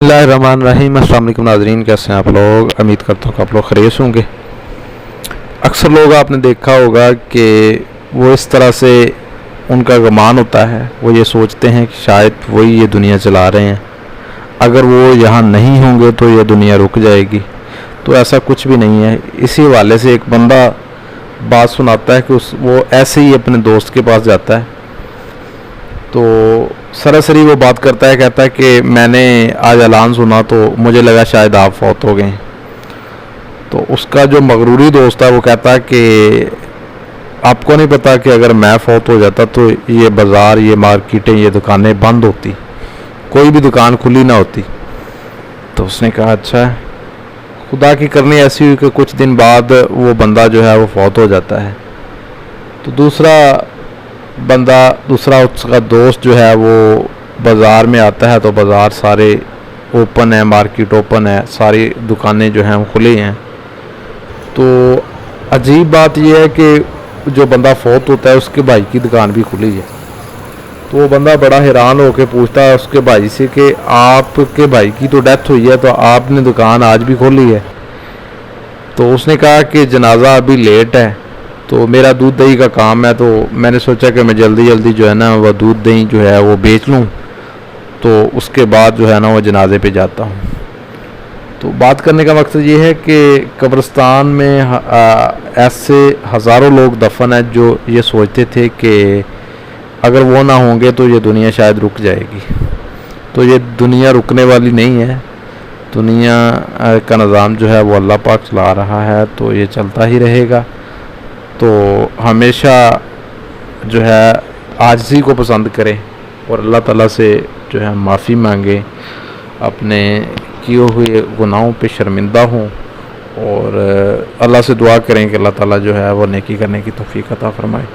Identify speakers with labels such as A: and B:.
A: बिस्मिल्लाहिर्रहमानिर्रहीम। अस्सलाम वालेकुम नाज़रीन, कैसे हैं आप लोग। उम्मीद करता हूँ कि आप लोग खैरियत होंगे। अक्सर लोग आपने देखा होगा कि वो इस तरह से उनका गुमान होता है, वो ये सोचते हैं कि शायद वही ये दुनिया चला रहे हैं, अगर वो यहाँ नहीं होंगे तो ये दुनिया रुक जाएगी। तो ऐसा कुछ भी नहीं है। इसी हवाले से एक बंदा बात सुनाता है कि वो ऐसे ही अपने दोस्त के पास जाता है, तो सरासरी वो बात करता है, कहता है कि मैंने आज ऐलान सुना तो मुझे लगा शायद आप फौत हो गए। तो उसका जो मगरूरी दोस्त है वो कहता है कि आपको नहीं पता कि अगर मैं फौत हो जाता तो ये बाज़ार, ये मार्केटें, ये दुकानें बंद होती, कोई भी दुकान खुली ना होती। तो उसने कहा अच्छा है। खुदा की करनी ऐसी हुई कि कुछ दिन बाद वो बंदा जो है वो फौत हो जाता है। तो दूसरा उसका दोस्त जो है वो बाज़ार में आता है, तो बाज़ार सारे ओपन है, मार्केट ओपन है, सारी दुकानें जो हैं वो खुली हैं। तो अजीब बात यह है कि जो बंदा फौत होता है उसके भाई की दुकान भी खुली है। तो वो बंदा बड़ा हैरान होकर पूछता है उसके भाई से कि आपके भाई की तो डेथ हुई है, तो आपने दुकान आज भी खोली है। तो उसने कहा कि जनाजा अभी लेट है, तो मेरा दूध दही का काम है, तो मैंने सोचा कि मैं जल्दी जल्दी जो है ना वो दूध दही जो है वो बेच लूँ, तो उसके बाद जो है ना वो जनाजे पे जाता हूँ। तो बात करने का मकसद ये है कि कब्रिस्तान में ऐसे हज़ारों लोग दफन हैं जो ये सोचते थे कि अगर वो ना होंगे तो ये दुनिया शायद रुक जाएगी। तो ये दुनिया रुकने वाली नहीं है। दुनिया का निज़ाम जो है वो अल्लाह पाक चला रहा है, तो ये चलता ही रहेगा। तो हमेशा जो है आजिज़ी को पसंद करें और अल्लाह ताला से जो है माफ़ी मांगें, अपने किए हुए गुनाहों पे शर्मिंदा हों और अल्लाह से दुआ करें कि अल्लाह ताला जो है वो नेकी करने की तौफीक अता फरमाए।